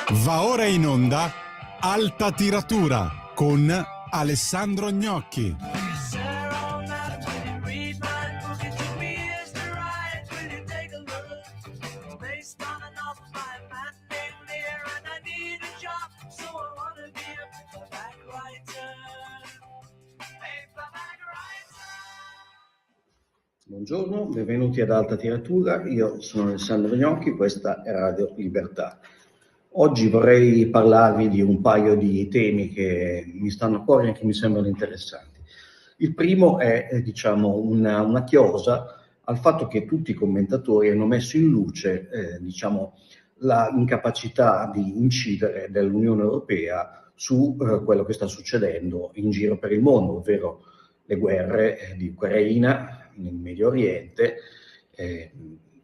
Va ora in onda Alta Tiratura con Alessandro Gnocchi. Buongiorno, benvenuti ad Alta Tiratura, io sono Alessandro Gnocchi, questa è Radio Libertà. Oggi vorrei parlarvi di un paio di temi che mi stanno a cuore e che mi sembrano interessanti. Il primo è una chiosa al fatto che tutti i commentatori hanno messo in luce la incapacità di incidere dell'Unione Europea su quello che sta succedendo in giro per il mondo, ovvero le guerre di Ucraina, nel Medio Oriente,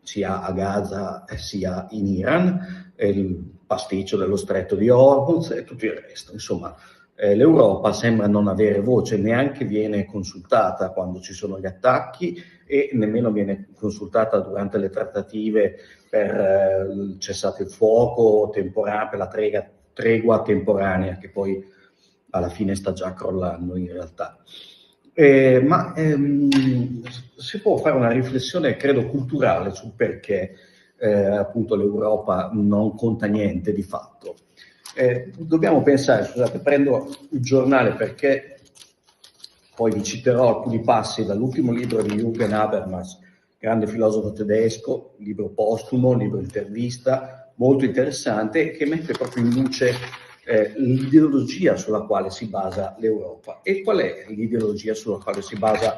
sia a Gaza sia in Iran, il pasticcio dello stretto di Hormuz e tutto il resto. Insomma, l'Europa sembra non avere voce, neanche viene consultata quando ci sono gli attacchi e nemmeno viene consultata durante le trattative per il cessate il fuoco temporaneo, per la tregua temporanea, che poi alla fine sta già crollando in realtà. Si può fare una riflessione, credo, culturale sul perché appunto l'Europa non conta niente di fatto. Dobbiamo pensare, scusate, prendo il giornale perché poi vi citerò alcuni passi dall'ultimo libro di Jürgen Habermas, grande filosofo tedesco, libro postumo, libro intervista, molto interessante, che mette proprio in luce l'ideologia sulla quale si basa l'Europa. E qual è l'ideologia sulla quale si basa,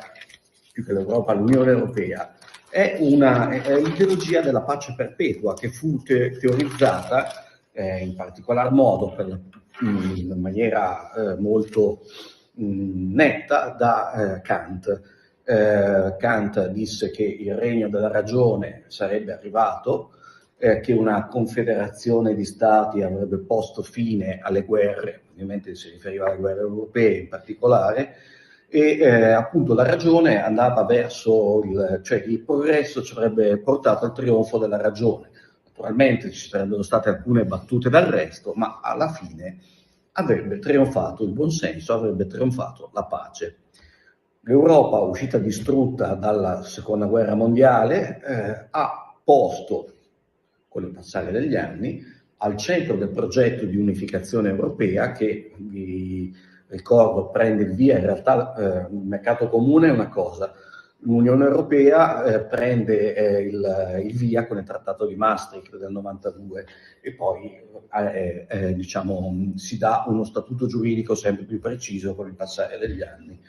più che l'Europa, l'Unione Europea? È l'ideologia della pace perpetua che fu teorizzata in particolar modo in maniera molto netta da Kant. Kant disse che il regno della ragione sarebbe arrivato, che una confederazione di stati avrebbe posto fine alle guerre, ovviamente si riferiva alle guerre europee in particolare, e appunto la ragione andava verso il progresso ci avrebbe portato al trionfo della ragione. Naturalmente ci sarebbero state alcune battute d'arresto, ma alla fine avrebbe trionfato il buonsenso, avrebbe trionfato la pace. L'Europa, uscita distrutta dalla Seconda Guerra Mondiale, ha posto, con il passare degli anni, al centro del progetto di unificazione europea, che vi ricordo prende il via, in realtà il mercato comune è una cosa, l'Unione Europea prende il via con il Trattato di Maastricht del 92 e poi si dà uno statuto giuridico sempre più preciso con il passare degli anni.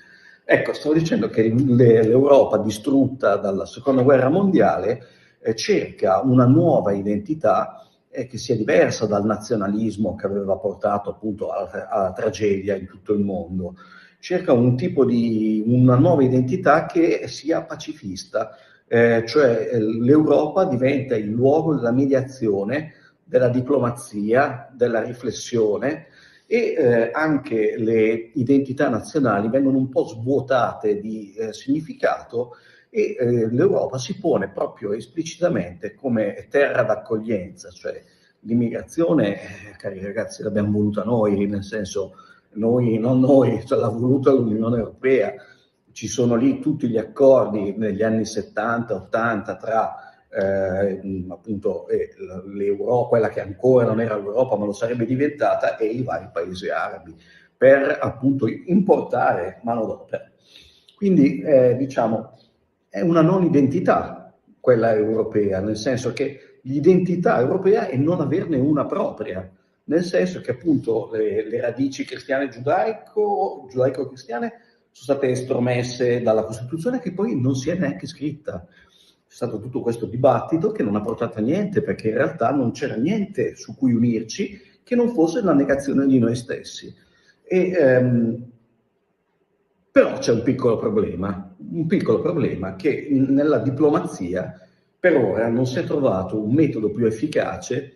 Ecco, stavo dicendo che l'Europa distrutta dalla Seconda Guerra Mondiale cerca una nuova identità che sia diversa dal nazionalismo che aveva portato appunto alla tragedia in tutto il mondo. Cerca una nuova identità che sia pacifista, cioè l'Europa diventa il luogo della mediazione, della diplomazia, della riflessione e anche le identità nazionali vengono un po' svuotate di significato e l'Europa si pone proprio esplicitamente come terra d'accoglienza, cioè l'immigrazione, cari ragazzi, l'abbiamo voluta noi, nel senso non noi, cioè l'ha voluta l'Unione Europea. Ci sono lì tutti gli accordi negli anni 70-80 tra appunto l'Europa, quella che ancora non era l'Europa ma lo sarebbe diventata, e i vari paesi arabi, per appunto importare manodopera. Quindi è una non identità quella europea, nel senso che l'identità europea è non averne una propria, nel senso che appunto le radici cristiane giudaico-cristiane sono state estromesse dalla Costituzione, che poi non si è neanche scritta. C'è stato tutto questo dibattito che non ha portato a niente, perché in realtà non c'era niente su cui unirci che non fosse la negazione di noi stessi. Però c'è un piccolo problema che nella diplomazia per ora non si è trovato un metodo più efficace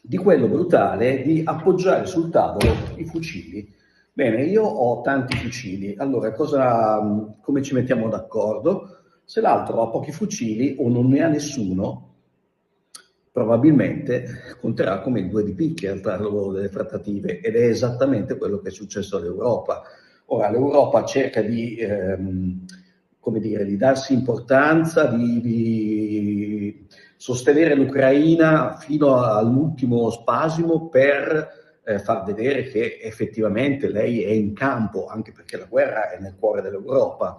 di quello brutale di appoggiare sul tavolo i fucili. Bene, io ho tanti fucili, allora come ci mettiamo d'accordo? Se l'altro ha pochi fucili o non ne ha nessuno, probabilmente conterà come il due di picche al tavolo delle trattative, ed è esattamente quello che è successo all'Europa. Ora, l'Europa cerca di, come dire, di darsi importanza, di sostenere l'Ucraina fino all'ultimo spasimo per far vedere che effettivamente lei è in campo, anche perché la guerra è nel cuore dell'Europa.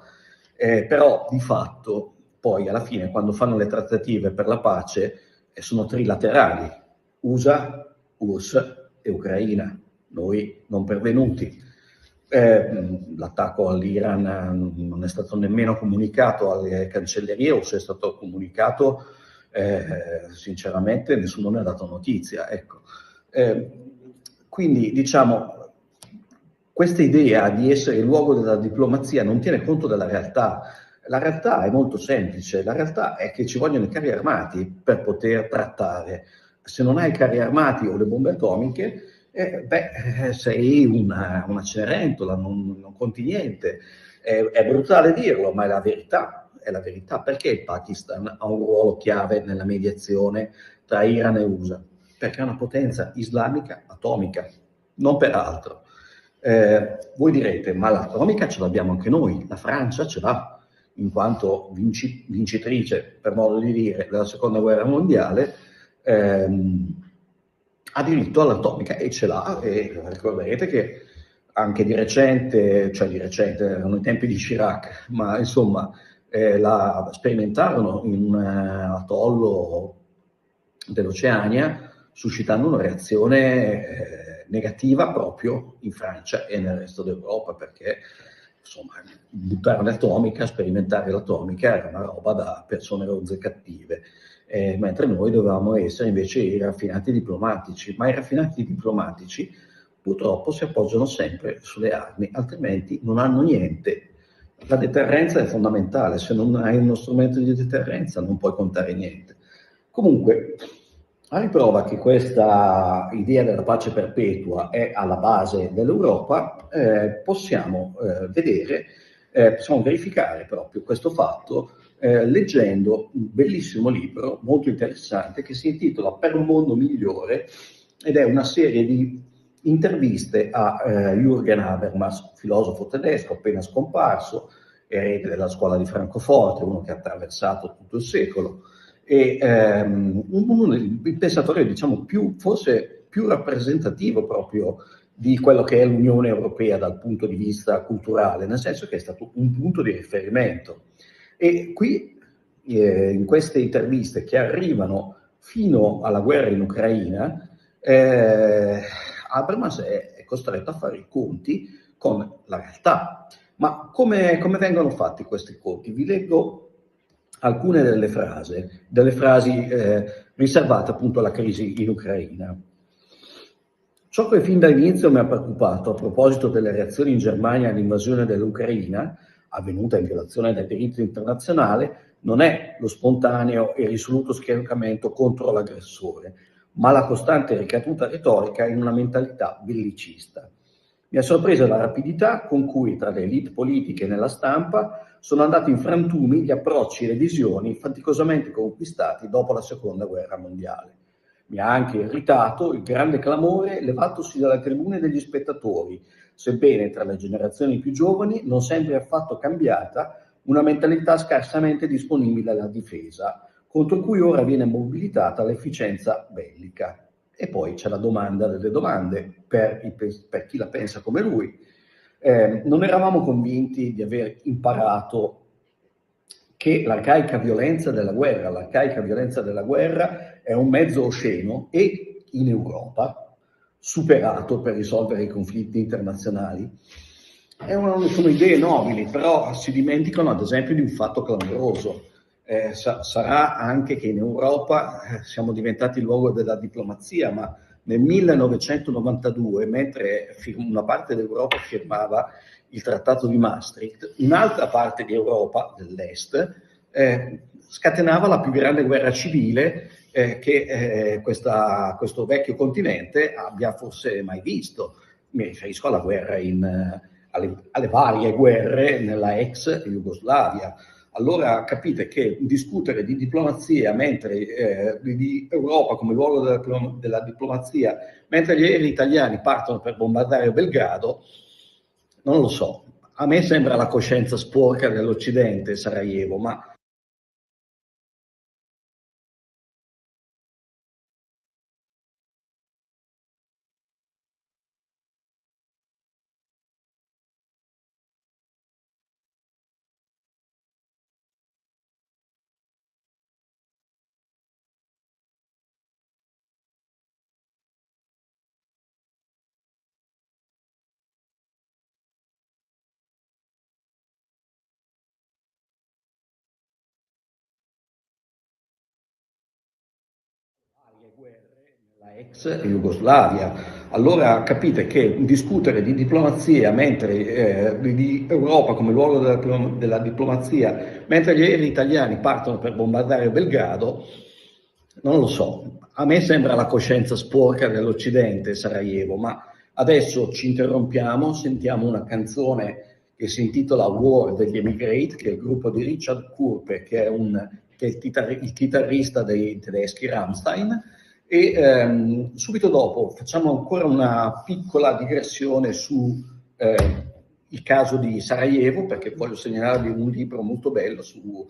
Però di fatto poi alla fine, quando fanno le trattative per la pace, sono trilaterali: USA, URSS e Ucraina, noi non pervenuti. L'attacco all'Iran non è stato nemmeno comunicato alle cancellerie, o se è stato comunicato, sinceramente nessuno ne ha dato notizia. Ecco. Quindi diciamo, questa idea di essere il luogo della diplomazia non tiene conto della realtà. La realtà è molto semplice, la realtà è che ci vogliono i carri armati per poter trattare. Se non hai i carri armati o le bombe atomiche, sei una Cenerentola, non conti niente. È brutale dirlo, ma è la verità. È la verità. Perché il Pakistan ha un ruolo chiave nella mediazione tra Iran e USA? Perché è una potenza islamica atomica, non per altro. Voi direte, ma l'atomica ce l'abbiamo anche noi, la Francia ce l'ha, in quanto vincitrice, per modo di dire, della seconda guerra mondiale, ha diritto all'atomica, e ce l'ha. E ricorderete che anche di recente, erano i tempi di Chirac, ma insomma la sperimentarono in un atollo dell'Oceania, suscitando una reazione negativa proprio in Francia e nel resto d'Europa, perché insomma buttare l'atomica, sperimentare l'atomica era una roba da persone rozze cattive, mentre noi dovevamo essere invece i raffinati diplomatici. Ma i raffinati diplomatici purtroppo si appoggiano sempre sulle armi, altrimenti non hanno niente. La deterrenza è fondamentale: se non hai uno strumento di deterrenza non puoi contare niente. Comunque, a riprova che questa idea della pace perpetua è alla base dell'Europa, possiamo verificare proprio questo fatto leggendo un bellissimo libro molto interessante che si intitola Per un mondo migliore, ed è una serie di interviste a Jürgen Habermas, filosofo tedesco appena scomparso, erede della scuola di Francoforte, uno che ha attraversato tutto il secolo, e uno dei pensatori, diciamo, forse più rappresentativo proprio di quello che è l'Unione Europea dal punto di vista culturale, nel senso che è stato un punto di riferimento. E qui, in queste interviste che arrivano fino alla guerra in Ucraina, Habermas è costretto a fare i conti con la realtà. Ma come vengono fatti questi conti? Vi leggo alcune delle frasi riservate appunto alla crisi in Ucraina. Ciò che fin dall'inizio mi ha preoccupato a proposito delle reazioni in Germania all'invasione dell'Ucraina, avvenuta in violazione del diritto internazionale, non è lo spontaneo e risoluto schieramento contro l'aggressore, ma la costante ricaduta retorica in una mentalità bellicista. Mi ha sorpreso la rapidità con cui tra le elite politiche e nella stampa sono andati in frantumi gli approcci e le visioni faticosamente conquistati dopo la Seconda Guerra Mondiale. Mi ha anche irritato il grande clamore levatosi dalle tribune degli spettatori, sebbene tra le generazioni più giovani non sembri affatto cambiata una mentalità scarsamente disponibile alla difesa, contro cui ora viene mobilitata l'efficienza bellica. E poi c'è la domanda delle domande per chi la pensa come lui. Non eravamo convinti di aver imparato che l'arcaica violenza della guerra è un mezzo osceno e in Europa superato per risolvere i conflitti internazionali. Sono idee nobili, però si dimenticano ad esempio di un fatto clamoroso. Sarà anche che in Europa siamo diventati il luogo della diplomazia, ma nel 1992, mentre una parte dell'Europa firmava il Trattato di Maastricht, un'altra parte di Europa, dell'Est, scatenava la più grande guerra civile che questo vecchio continente abbia forse mai visto. Mi riferisco alla guerra alle varie guerre nella ex Jugoslavia, allora capite che discutere di diplomazia di Europa come luogo della diplomazia, mentre gli aerei italiani partono per bombardare Belgrado, non lo so. A me sembra la coscienza sporca dell'Occidente, Sarajevo, ma varie guerre nella ex Jugoslavia. Allora capite che discutere di diplomazia, di Europa come luogo della diplomazia, mentre gli aerei italiani partono per bombardare Belgrado, non lo so. A me sembra la coscienza sporca dell'Occidente, Sarajevo, ma adesso ci interrompiamo, sentiamo una canzone che si intitola War degli Emigrate, che è il gruppo di Richard Kurpe, che è il chitarrista dei tedeschi Rammstein, e subito dopo facciamo ancora una piccola digressione su il caso di Sarajevo, perché voglio segnalarvi un libro molto bello appunto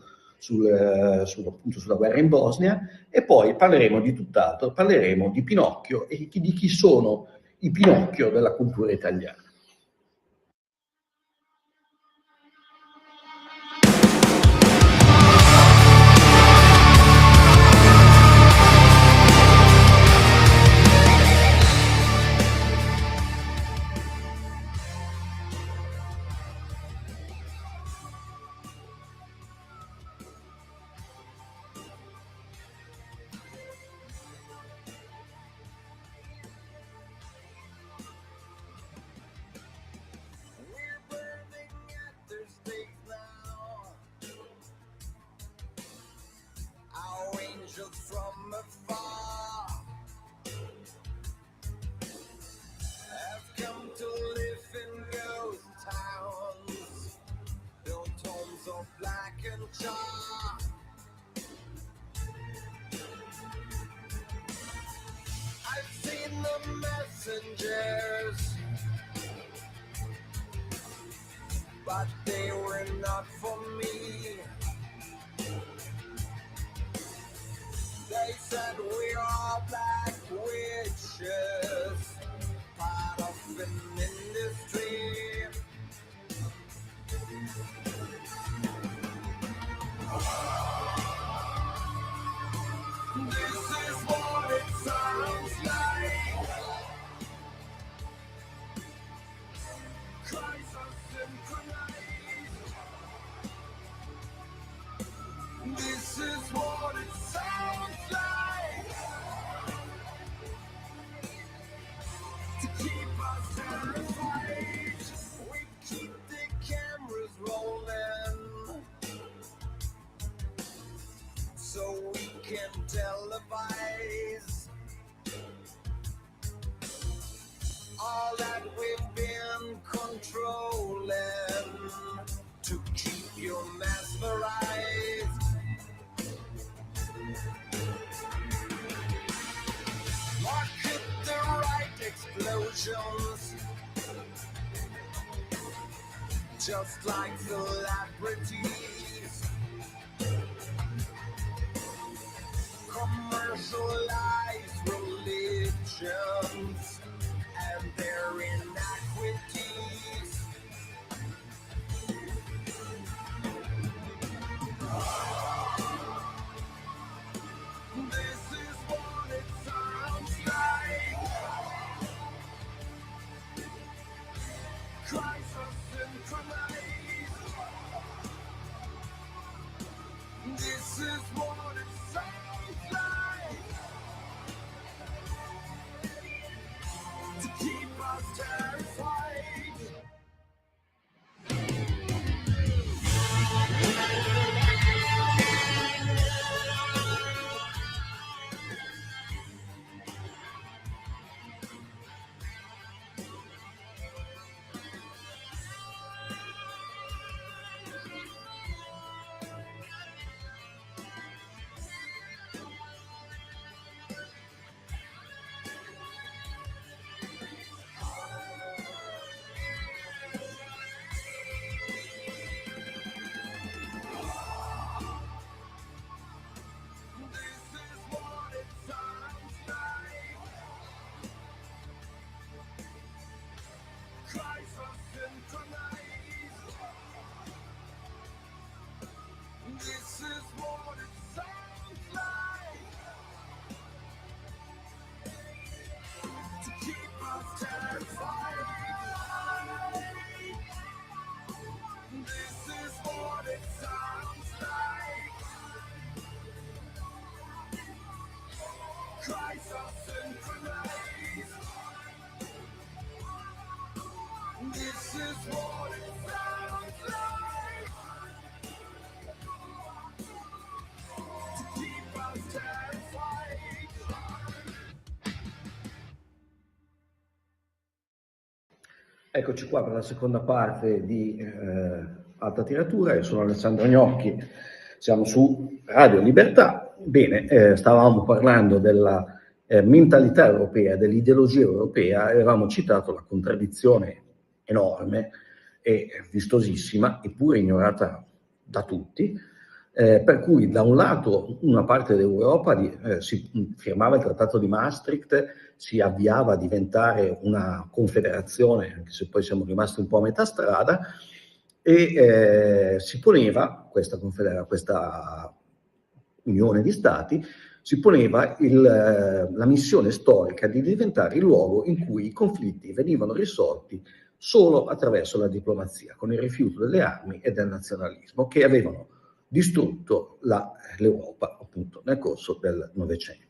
sulla guerra in Bosnia, e poi parleremo di tutt'altro, parleremo di Pinocchio e di chi sono i Pinocchio della cultura italiana. From afar have come to live in ghost towns, built homes of black and char. I've seen the messengers, but they were not for me. They said we are black witches, part of an industry. This is what it sounds like. Cries are synchronized. This is what it sounds like. To keep us terrified, we keep the cameras rolling, so we can televise all that we've been controlling, to keep you mesmerized. Market the right explosions, just like celebrities. Commercialized religions and their inequities. This is what it sounds like. Cries are synchronized. This is what it sounds like. To keep us terrified. Eccoci qua per la seconda parte di Alta Tiratura. Io sono Alessandro Gnocchi, siamo su Radio Libertà. Bene, stavamo parlando della mentalità europea, dell'ideologia europea, avevamo citato la contraddizione enorme e vistosissima, eppure ignorata da tutti, per cui da un lato una parte dell'Europa si firmava il Trattato di Maastricht, si avviava a diventare una confederazione, anche se poi siamo rimasti un po' a metà strada, e si poneva, questa unione di stati, si poneva la missione storica di diventare il luogo in cui i conflitti venivano risolti solo attraverso la diplomazia, con il rifiuto delle armi e del nazionalismo che avevano distrutto l'Europa appunto nel corso del Novecento.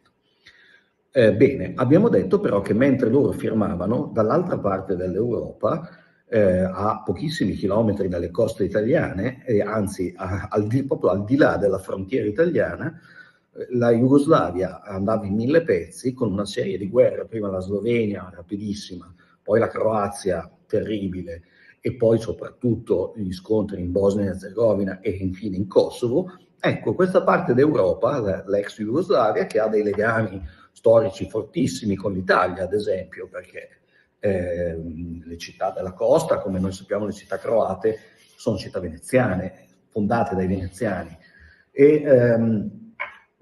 Bene, abbiamo detto però che mentre loro firmavano, dall'altra parte dell'Europa, a pochissimi chilometri dalle coste italiane, anzi proprio al di là della frontiera italiana, la Jugoslavia andava in 1000 pezzi con una serie di guerre, prima la Slovenia rapidissima, poi la Croazia terribile, e poi soprattutto gli scontri in Bosnia e Herzegovina e infine in Kosovo. Ecco, questa parte d'Europa, l'ex Jugoslavia, che ha dei legami storici fortissimi con l'Italia, ad esempio, perché le città della costa, come noi sappiamo, le città croate, sono città veneziane, fondate dai veneziani. E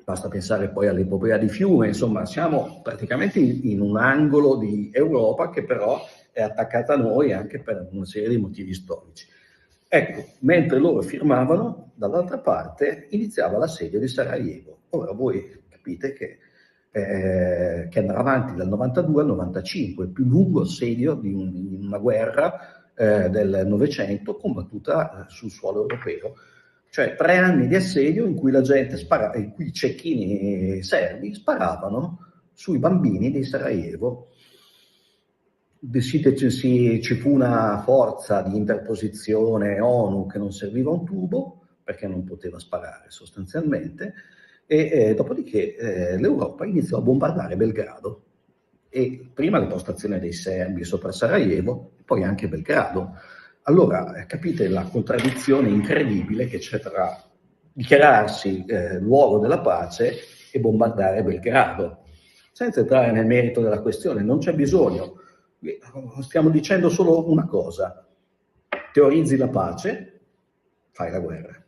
basta pensare poi all'epopea di Fiume, insomma, siamo praticamente in un angolo di Europa che però è attaccata a noi anche per una serie di motivi storici. Ecco, mentre loro firmavano, dall'altra parte iniziava l'assedio di Sarajevo. Ora voi capite che andrà avanti dal 92 al 95, il più lungo assedio di una guerra del Novecento combattuta sul suolo europeo. Cioè 3 anni di assedio in cui la gente in cui i cecchini serbi sparavano sui bambini di Sarajevo. Ci fu una forza di interposizione ONU che non serviva un tubo, perché non poteva sparare sostanzialmente, e dopodiché l'Europa iniziò a bombardare Belgrado, e prima le postazioni dei serbi sopra Sarajevo, poi anche Belgrado. Allora capite la contraddizione incredibile che c'è tra dichiararsi luogo della pace e bombardare Belgrado. Senza entrare nel merito della questione, non c'è bisogno. Stiamo dicendo solo una cosa: teorizzi la pace, fai la guerra.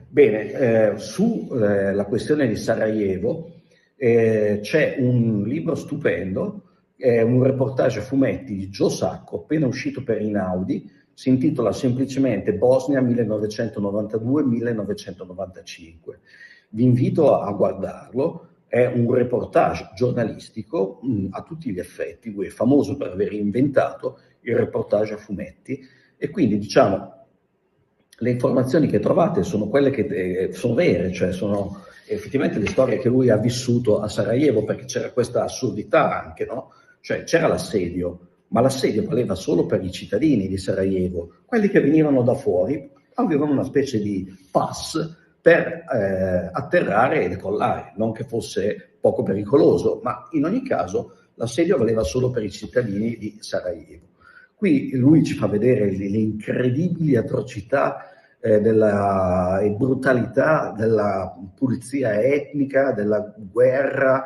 Bene, sulla questione di Sarajevo c'è un libro stupendo, un reportage a fumetti di Joe Sacco, appena uscito per Einaudi, si intitola semplicemente Bosnia 1992-1995. Vi invito a guardarlo. È un reportage giornalistico a tutti gli effetti. Lui è famoso per aver inventato il reportage a fumetti, e quindi diciamo le informazioni che trovate sono quelle che sono vere, cioè sono effettivamente le storie che lui ha vissuto a Sarajevo, perché c'era questa assurdità anche, no? Cioè c'era l'assedio, ma l'assedio valeva solo per i cittadini di Sarajevo. Quelli che venivano da fuori avevano una specie di pass per atterrare e decollare, non che fosse poco pericoloso, ma in ogni caso l'assedio valeva solo per i cittadini di Sarajevo. Qui lui ci fa vedere le incredibili atrocità e brutalità della pulizia etnica, della guerra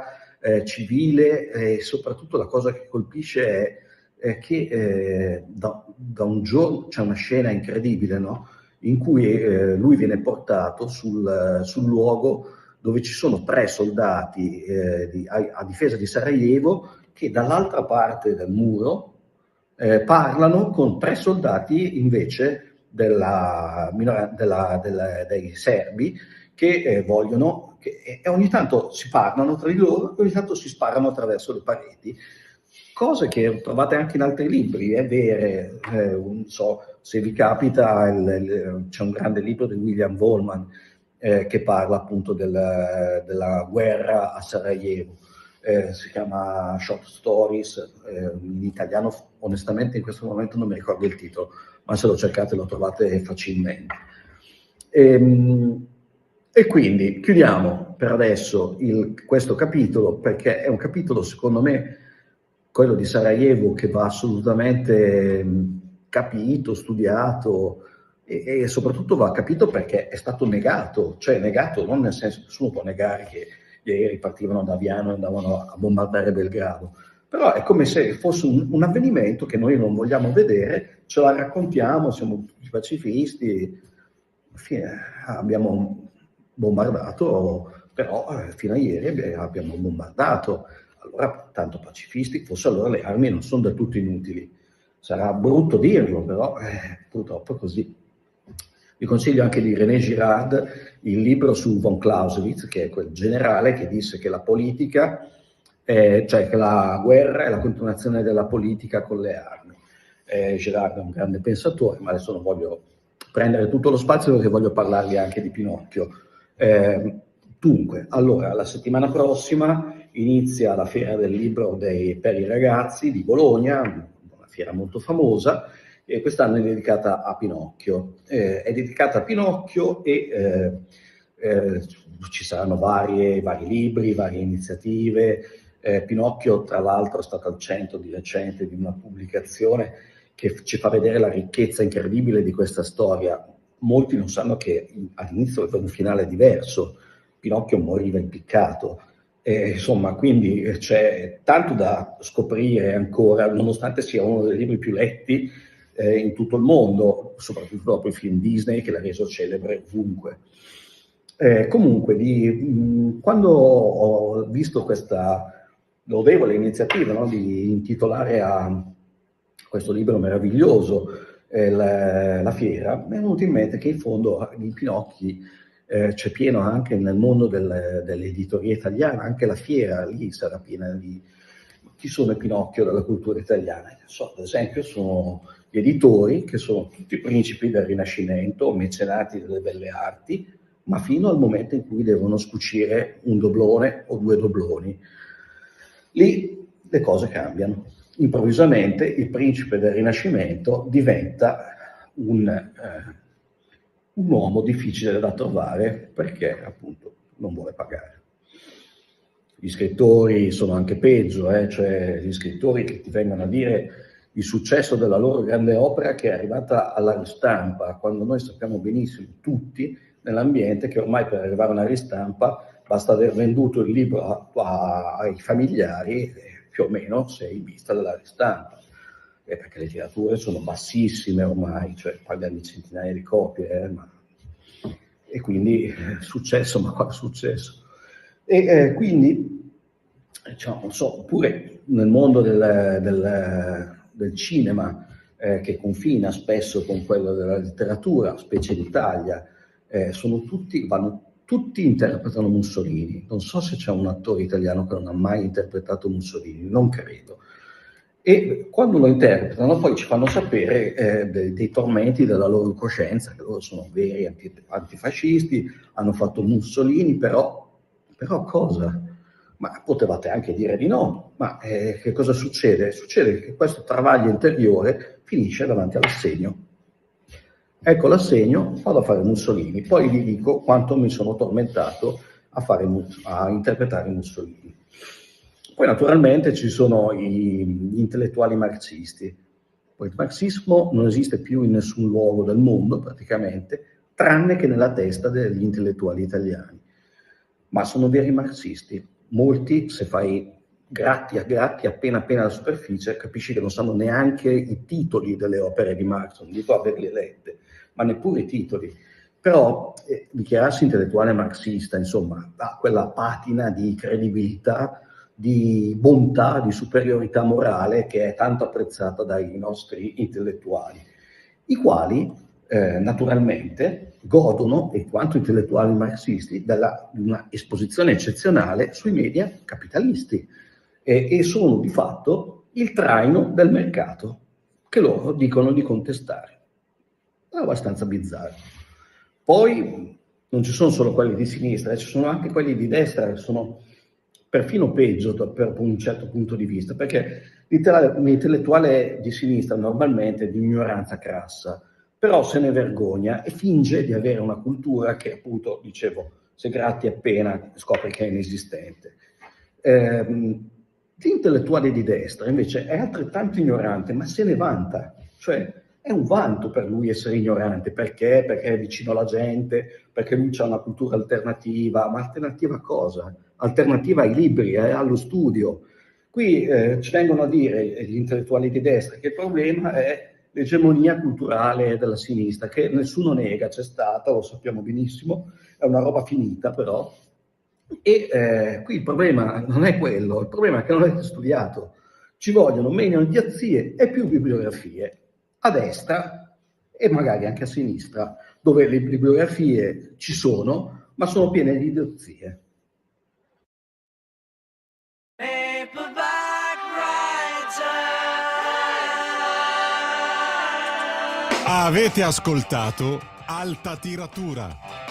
civile, e soprattutto la cosa che colpisce è che da un giorno c'è una scena incredibile, no? In cui lui viene portato sul luogo dove ci sono 3 soldati a difesa di Sarajevo che dall'altra parte del muro parlano con 3 soldati invece dei serbi che vogliono, e ogni tanto si parlano tra di loro e ogni tanto si sparano attraverso le pareti. Cose che trovate anche in altri libri, è vero, non so se vi capita, c'è un grande libro di William Wallman che parla appunto della guerra a Sarajevo, si chiama Short Stories, in italiano onestamente in questo momento non mi ricordo il titolo, ma se lo cercate lo trovate facilmente. E quindi chiudiamo per adesso questo capitolo, perché è un capitolo secondo me quello di Sarajevo, che va assolutamente capito, studiato, e soprattutto va capito perché è stato negato, cioè negato non nel senso che nessuno può negare che gli aerei partivano da Aviano e andavano a bombardare Belgrado, però è come se fosse un avvenimento che noi non vogliamo vedere, ce la raccontiamo, siamo tutti pacifisti, abbiamo bombardato, però fino a ieri abbiamo bombardato, allora tanto pacifisti, forse allora le armi non sono del tutto inutili, sarà brutto dirlo, però purtroppo è così. Vi consiglio anche di René Girard il libro su von Clausewitz, che è quel generale che disse che la politica, cioè che la guerra è la continuazione della politica con le armi. Girard è un grande pensatore, ma adesso non voglio prendere tutto lo spazio perché voglio parlarvi anche di Pinocchio. Dunque, allora, la settimana prossima inizia la Fiera del Libro per i Ragazzi di Bologna, una fiera molto famosa, e quest'anno è dedicata a Pinocchio. È dedicata a Pinocchio e ci saranno vari libri, varie iniziative. Pinocchio, tra l'altro, è stato al centro di recente di una pubblicazione che ci fa vedere la ricchezza incredibile di questa storia. Molti non sanno che all'inizio aveva un finale diverso. Pinocchio moriva impiccato. Insomma, quindi c'è tanto da scoprire ancora, nonostante sia uno dei libri più letti in tutto il mondo, soprattutto dopo il film Disney che l'ha reso celebre ovunque. Comunque, quando ho visto questa lodevole iniziativa, no, di intitolare a questo libro meraviglioso la fiera, mi è venuto in mente che in fondo di Pinocchi c'è pieno anche nel mondo dell'editoria italiana, anche la fiera lì sarà piena di chi sono i Pinocchio della cultura italiana. So, ad esempio sono gli editori, che sono tutti principi del Rinascimento, mecenati delle belle arti, ma fino al momento in cui devono scucire un doblone o 2 dobloni. Lì le cose cambiano. Improvvisamente il principe del Rinascimento diventa un uomo difficile da trovare perché appunto non vuole pagare. Gli scrittori sono anche peggio, cioè gli scrittori che ti vengono a dire il successo della loro grande opera che è arrivata alla ristampa, quando noi sappiamo benissimo tutti nell'ambiente che ormai per arrivare a una ristampa basta aver venduto il libro ai familiari, più o meno sei in vista della ristampa, perché le tirature sono bassissime ormai, cioè parliamo di centinaia di copie, e quindi successo, ma quale successo? E quindi, diciamo, non so, pure nel mondo del cinema, che confina spesso con quello della letteratura, specie d'Italia, tutti interpretano Mussolini. Non so se c'è un attore italiano che non ha mai interpretato Mussolini, non credo. E quando lo interpretano poi ci fanno sapere dei tormenti della loro coscienza, che loro sono veri antifascisti, hanno fatto Mussolini, però cosa? Ma potevate anche dire di no, ma che cosa succede? Succede che questo travaglio interiore finisce davanti all'assegno. Ecco l'assegno, vado a fare Mussolini, poi vi dico quanto mi sono tormentato a interpretare Mussolini. Poi naturalmente ci sono gli intellettuali marxisti. Poi il marxismo non esiste più in nessun luogo del mondo praticamente, tranne che nella testa degli intellettuali italiani. Ma sono veri marxisti. Molti, se fai gratti appena la superficie, capisci che non sanno neanche i titoli delle opere di Marx, non dico averle lette, ma neppure i titoli. Però dichiararsi intellettuale marxista, insomma, ha quella patina di credibilità, di bontà, di superiorità morale che è tanto apprezzata dai nostri intellettuali, i quali naturalmente godono, in quanto intellettuali marxisti, di una esposizione eccezionale sui media capitalisti e sono di fatto il traino del mercato che loro dicono di contestare. È abbastanza bizzarro. Poi non ci sono solo quelli di sinistra, ci sono anche quelli di destra che sono perfino peggio per un certo punto di vista, perché l'intellettuale di sinistra normalmente è di ignoranza crassa, però se ne vergogna e finge di avere una cultura che, appunto, dicevo, se gratti appena scopri che è inesistente. L'intellettuale di destra invece è altrettanto ignorante, ma se ne vanta, cioè è un vanto per lui essere ignorante, perché? Perché è vicino alla gente, perché lui ha una cultura alternativa, ma alternativa a cosa? Alternativa ai libri, allo studio. Qui ci vengono a dire gli intellettuali di destra che il problema è l'egemonia culturale della sinistra, che nessuno nega, c'è stata, lo sappiamo benissimo, è una roba finita però. E qui il problema non è quello, il problema è che non avete studiato. Ci vogliono meno idiozie e più bibliografie, a destra e magari anche a sinistra, dove le bibliografie ci sono, ma sono piene di idiozie. Avete ascoltato Alta Tiratura.